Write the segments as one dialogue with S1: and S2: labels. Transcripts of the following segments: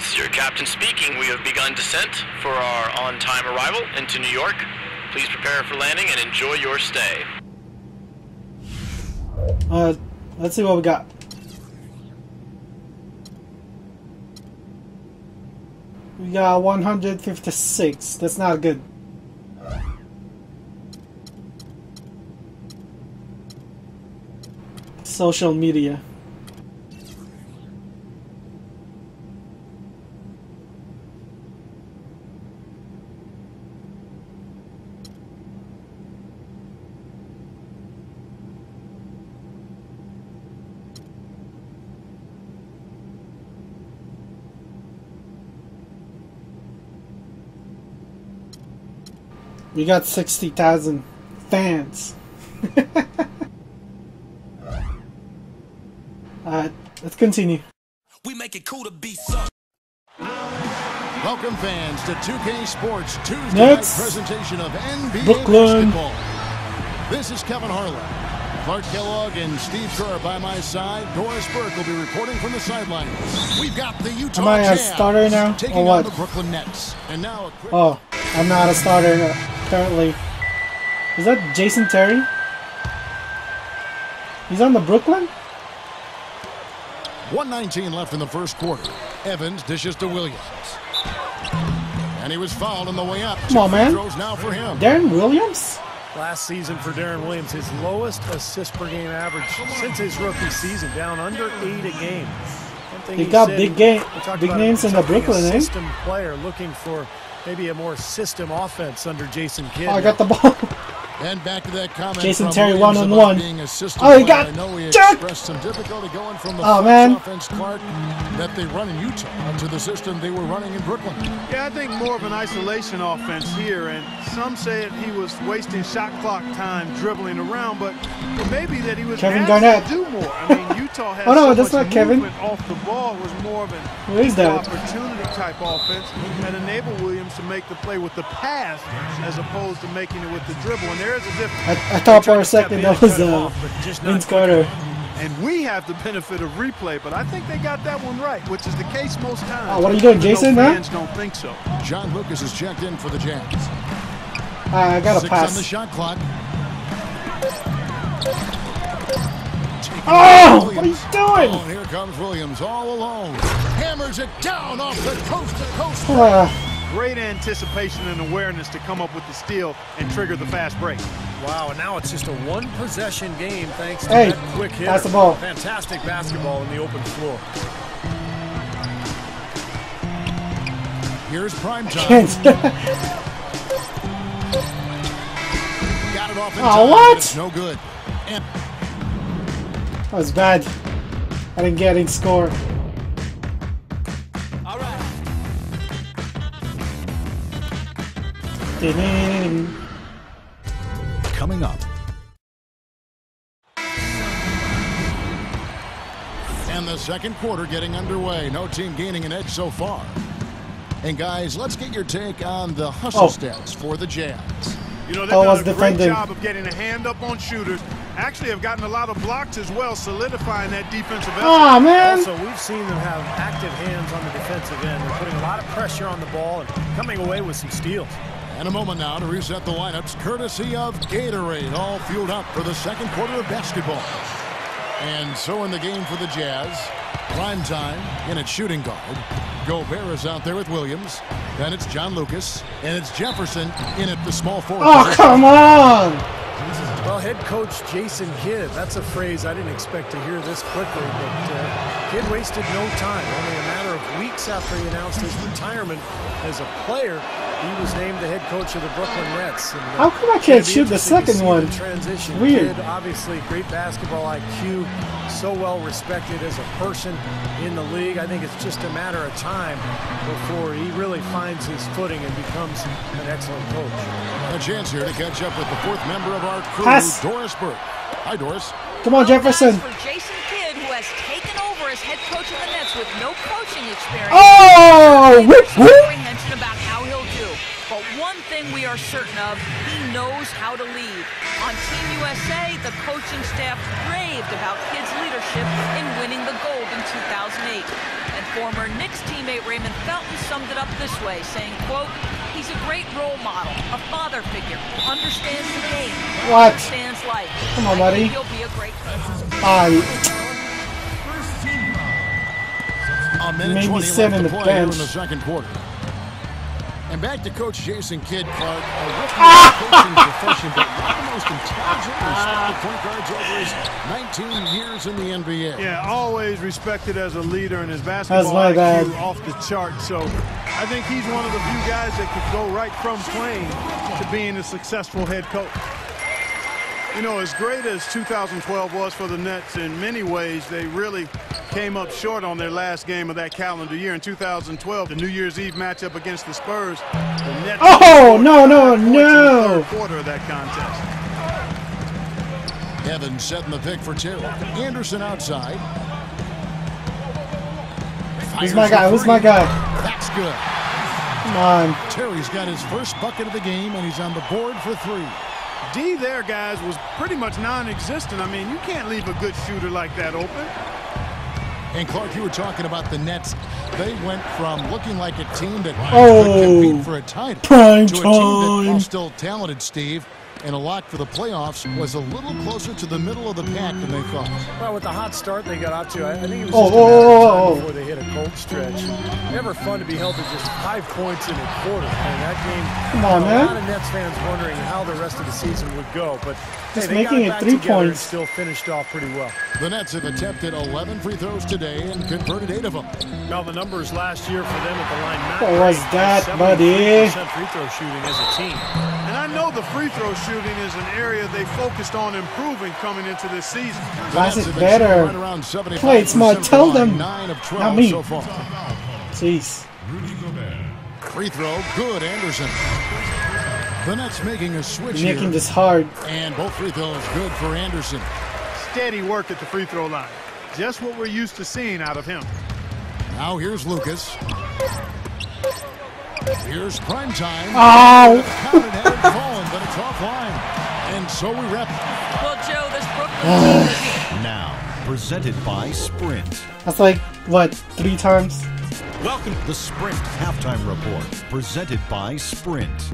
S1: This is your captain speaking. We have begun descent for our on-time arrival into New York. Please prepare for landing and enjoy your stay.
S2: Let's see what we got. We got 156. That's not good. Social media. We got 60,000 fans. Let's continue.
S3: We make it cool to be so. Welcome fans to 2K Sports Tuesday night presentation of NBA
S2: Brooklyn
S3: basketball. This is Kevin Harlan. Clark Kellogg and Steve Kerr by my side. Doris Burke will be reporting from the sideline. We've got the Utah
S2: Am I a
S3: Jazz
S2: starter now,
S3: taking
S2: or what?
S3: on the Brooklyn Nets. And now
S2: oh, I'm not a starter currently. Is that Jason Terry? He's on the Brooklyn?
S3: 1:19 left in the first quarter. Evans dishes to Williams. And he was fouled on the way up.
S2: Come on, man.
S3: Throws now for him.
S2: Darren Williams?
S4: Last season for Darren Williams, his lowest assist per game average since his rookie season, down under 8 a game.
S2: He got big names in the Brooklyn, eh?
S4: System player looking for maybe a more system offense under Jason Kidd.
S2: Oh, I got the ball.
S3: And back to that comment.
S2: Jason
S3: from
S2: Terry
S3: Williams
S2: one-on-one.
S3: Oh,
S2: he got
S3: expressed some difficulty going from the offense, Clark, that they run in Utah to the system they were running in Brooklyn.
S5: Yeah, I think more of an isolation offense here, and some say he was wasting shot clock time dribbling around, but it may be that he was asked to do more. I mean, Utah has so much movement off the ball. It was more of an opportunity type offense that enabled Williams to make the play with the pass as opposed to making it with the dribble. And there is a difference.
S2: I thought for a second that was Vince Carter.
S5: And we have the benefit of replay, but I think they got that one right, which is the case most times.
S2: Oh, what are you doing, Jason?
S5: Fans don't think so.
S3: John Lucas is checked in for the Jazz.
S2: I got a pass.
S3: 6 on the shot clock.
S2: Oh, what are you doing?
S3: Oh, here comes Williams all alone. Hammers it down off the coast-to-coast.
S5: Great anticipation and awareness to come up with the steal and trigger the fast break.
S4: Wow, and now it's just a one-possession game thanks to that quick hit.
S2: Pass the ball.
S4: Fantastic basketball in the open floor.
S3: Here's prime time. Got it off in time,
S2: what?
S3: It's no good. And
S2: that was bad. I didn't get any score.
S3: all right. Coming up. And the second quarter getting underway. No team gaining an edge so far. And guys, let's get your take on the hustle stats for the Jazz.
S5: You know, they've done a great job of getting a hand up on shooters. Actually have gotten a lot of blocks as well, solidifying that defensive effort.
S2: Oh, man.
S4: Also, we've seen them have active hands on the defensive end. They're putting a lot of pressure on the ball and coming away with some steals.
S3: And a moment now to reset the lineups, courtesy of Gatorade, all fueled up for the second quarter of basketball. And so in the game for the Jazz, prime time in at shooting guard. Gobert is out there with Williams. Then it's John Lucas, and it's Jefferson in at the small forward.
S2: Oh, come on!
S4: Well, head coach Jason Kidd, that's a phrase I didn't expect to hear this quickly, but Kidd wasted no time. Only a matter of weeks after he announced his retirement as a player, he was named the head coach of the Brooklyn Nets. And,
S2: how come I can't shoot the second one?
S4: Transition.
S2: Weird.
S4: Kidd, obviously, great basketball IQ, so well respected as a person in the league. I think it's just a matter of time before he really finds his footing and becomes an excellent coach.
S3: A chance here to catch up with the fourth member of our crew, Doris Burke. Hi, Doris.
S2: Come on, Jefferson.
S6: For Jason Kidd, who has taken over as head coach of the Nets with no coaching experience.
S2: Oh,
S6: apprehension about how he'll do. But one thing we are certain of, he knows how to lead. On Team USA, the coaching staff raved about Kidd's leadership in winning the gold in 2008. And former Knicks teammate Raymond Felton summed it up this way, saying, quote, "He's a great role model, a father figure, understands the game, understands life.
S2: Come on, buddy.
S6: He'll be a great
S3: A minute
S2: maybe
S3: 20
S2: 7
S3: left to
S2: the
S3: play here in
S2: bench.
S3: the second quarter. And back to Coach Jason Kidd, Clark. A rookie coaching profession, but one of the most intelligent and respected point guards over his 19 years in the NBA.
S5: Yeah, always respected as a leader, and his basketball
S2: my bad.
S5: IQ off the chart. So I think he's one of the few guys that could go right from playing to being a successful head coach. You know, as great as 2012 was for the Nets, in many ways, they really came up short on their last game of that calendar year. In 2012, the New Year's Eve matchup against the Spurs, the Nets
S2: Oh, no.
S5: in the third quarter of that contest.
S3: Evans setting the pick for Terry. Anderson outside.
S2: Who's my guy? Who's my guy?
S3: That's good.
S2: Come on.
S3: Terry's got his first bucket of the game, and he's on the board for 3.
S5: D there, guys, was pretty much non-existent. I mean, you can't leave a good shooter like that open.
S3: And Clark, you were talking about the Nets. They went from looking like a team that
S2: Oh,
S3: could compete for a title
S2: prime
S3: to a team that,
S2: time.
S3: while still talented, Steve, and a lock for the playoffs, was a little closer to the middle of the pack than they thought.
S4: Well, with the hot start they got off to, I think it was just
S2: Oh,
S4: a matter of
S2: oh,
S4: time
S2: oh.
S4: before they hit a cold stretch. Never fun to be held to just 5 points in a quarter. And that game,
S2: Come on,
S4: a
S2: man.
S4: lot of Nets fans wondering how the rest of the season would go. But
S2: Just
S4: hey, they
S2: making
S4: got
S2: it
S4: back
S2: 3
S4: together and
S2: points.
S4: still finished off pretty well.
S3: The Nets have attempted 11 free throws today and converted 8 of them.
S4: Now the numbers last year for them at the line, not
S2: What was
S4: great.
S2: that,
S4: 73%
S2: buddy?
S4: free throw shooting as a team.
S5: And I know the free throw shooting is an area they focused on improving coming into this season.
S2: Pass it
S3: Right
S2: better.
S3: around 75%
S2: Play it smart.
S3: from
S2: Tell
S3: the line,
S2: them.
S3: 9 of 12
S2: Not me.
S3: so far.
S2: Jeez.
S3: Free throw, good, Anderson. The Nets making a switch
S2: You're making
S3: here,
S2: this hard.
S3: and both free throws good for Anderson.
S5: Steady work at the free throw line. Just what we're used to seeing out of him.
S3: Now here's Lucas. Here's prime time.
S2: Ow!
S3: Counted had it fallen, but it's offline. And so we wrap.
S6: Well, Joe, this Brooklyn team is
S7: Now, presented by Sprint.
S2: That's like, what, 3 times?
S7: Welcome to the Sprint Halftime Report, presented by Sprint.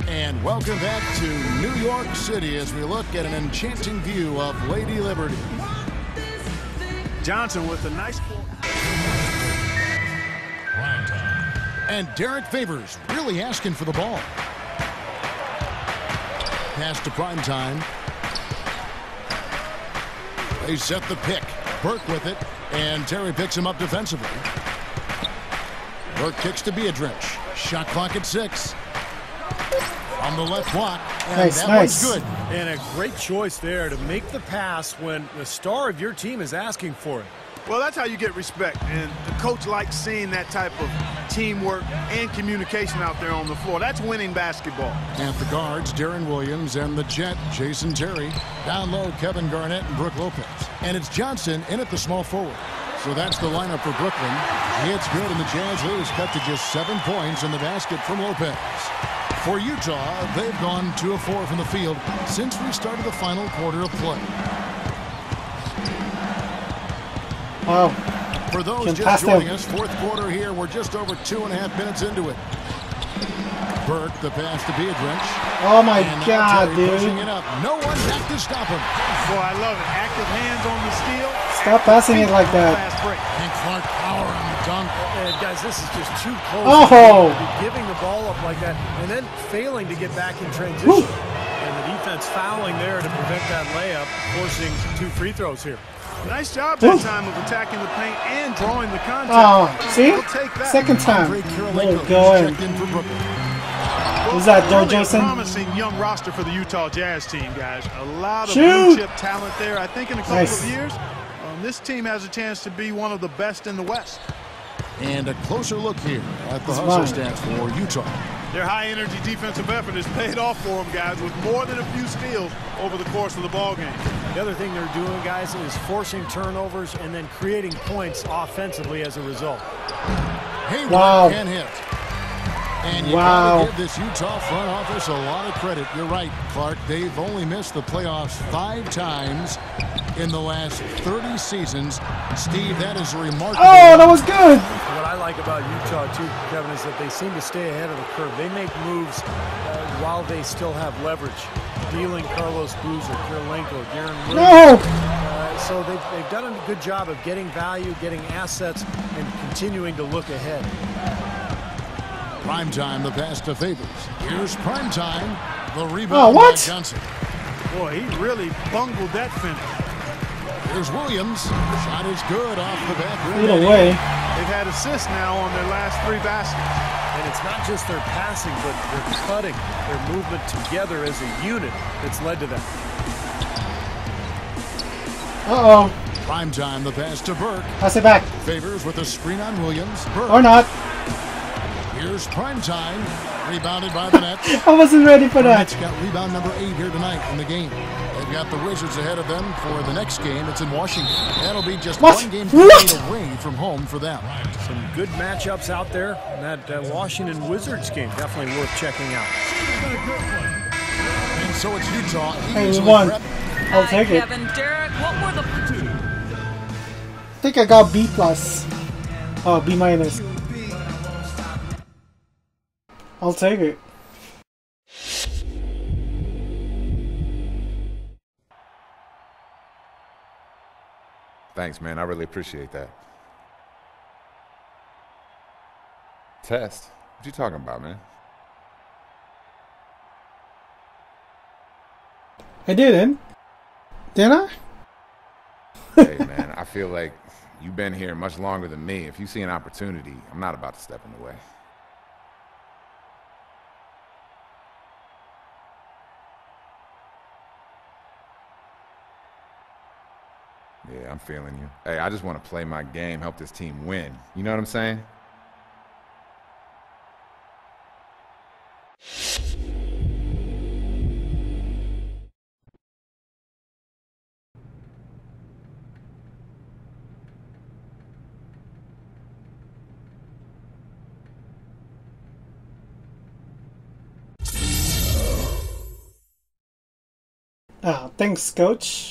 S3: And welcome back to New York City as we look at an enchanting view of Lady Liberty.
S5: Johnson with a nice ball.
S3: And Derek Favors really asking for the ball. Pass to Primetime. They set the pick. Burke with it, and Terry picks him up defensively. Burke kicks to Biedrich. Shot clock at 6. On the left block, and
S2: Nice,
S3: that
S2: nice.
S3: one's good.
S4: And a great choice there to make the pass when the star of your team is asking for it.
S5: Well, that's how you get respect, and the coach likes seeing that type of teamwork and communication out there on the floor. That's winning basketball.
S3: At the guards, Darren Williams and the Jet, Jason Terry. Down low, Kevin Garnett and Brook Lopez. And it's Johnson in at the small forward. So that's the lineup for Brooklyn. It's good, and the Jazz lose cut to just 7 points in the basket from Lopez. For Utah, they've gone 2 of 4 from the field since we started the final quarter of play.
S2: Wow.
S3: For those
S2: Can
S3: just
S2: pass
S3: joining
S2: them.
S3: us, 4th quarter here. We're just over 2.5 minutes into it. Burke, the pass to Biedrich.
S2: Oh my
S3: And now
S2: god,
S3: Terry pushing
S2: dude.
S3: it up. No one back to stop him.
S5: Boy, I love it. Active hands on the steal.
S2: Stop passing it like that.
S5: Fast break.
S3: And Clark power on the dunk.
S4: And guys, this is just too close.
S2: Oh!
S4: To be giving the ball up like that and then failing to get back in transition.
S2: Woo.
S4: And the defense fouling there to prevent that layup, forcing 2 free throws here.
S5: Nice job
S2: Woo.
S5: that time of attacking the paint and drawing the contact.
S2: Oh, see?
S5: We'll take that.
S2: Second time.
S3: Andre
S2: There
S3: Kirilenko
S2: we go in.
S3: checked in for Brooklyn.
S2: Who's that, Joe
S5: Really a
S2: Jason?
S5: promising young roster for the Utah Jazz team, guys. A lot of
S2: Shoot.
S5: blue chip talent there. I think in a couple
S2: Nice.
S5: of years, this team has a chance to be one of the best in the West.
S3: And a closer look here at the
S2: It's
S3: hustle
S2: mine.
S3: stats for Utah.
S5: Their high-energy defensive effort has paid off for them, guys, with more than a few steals over the course of the ballgame.
S4: The other thing they're doing, guys, is forcing turnovers and then creating points offensively as a result.
S3: Hayward
S2: Wow.
S3: can hit. And you
S2: Wow.
S3: gotta give this Utah front office a lot of credit. You're right, Clark. They've only missed the playoffs 5 times. in the last 30 seasons. Steve, that is a remarkable.
S2: Oh, that was good.
S4: What I like about Utah, too, Kevin, is that they seem to stay ahead of the curve. They make moves while they still have leverage. Dealing Carlos Boozer, Kirilenko, Darren Williams.
S2: No!
S4: So they've done a good job of getting value, getting assets, and continuing to look ahead.
S3: Primetime, the pass to Favors. Here's Primetime. The rebound by Johnson.
S5: Boy, he really bungled that finish.
S3: Here's Williams. Shot is good off the back rim.
S2: Either way.
S5: They've had assists now on their last 3 baskets.
S4: And it's not just their passing, but their cutting, their movement together as a unit that's led to that.
S2: Uh-oh.
S3: Primetime, the pass to Burke.
S2: Pass it back.
S3: Favors with a screen on Williams. Burke.
S2: Or not.
S3: Here's Primetime. Rebounded by the Nets.
S2: I wasn't ready for that.
S3: Nets got rebound number 8 here tonight in the game. They've got the Wizards ahead of them for the next game. It's in Washington. That'll be just one game away from home for them.
S4: Some good matchups out there. And that Washington Wizards game definitely worth checking out.
S3: And so it's Utah.
S2: Hey, we won. I'll take it.
S6: Kevin, Derek, what were the...
S2: I think I got B+. Oh, B-. I'll take it.
S8: Thanks, man. I really appreciate that. Test? What you talking about, man?
S2: I didn't. Did I?
S8: Hey, man, I feel like you've been here much longer than me. If you see an opportunity, I'm not about to step in the way. Yeah, I'm feeling you. Hey, I just want to play my game, help this team win. You know what I'm saying?
S2: Thanks, coach.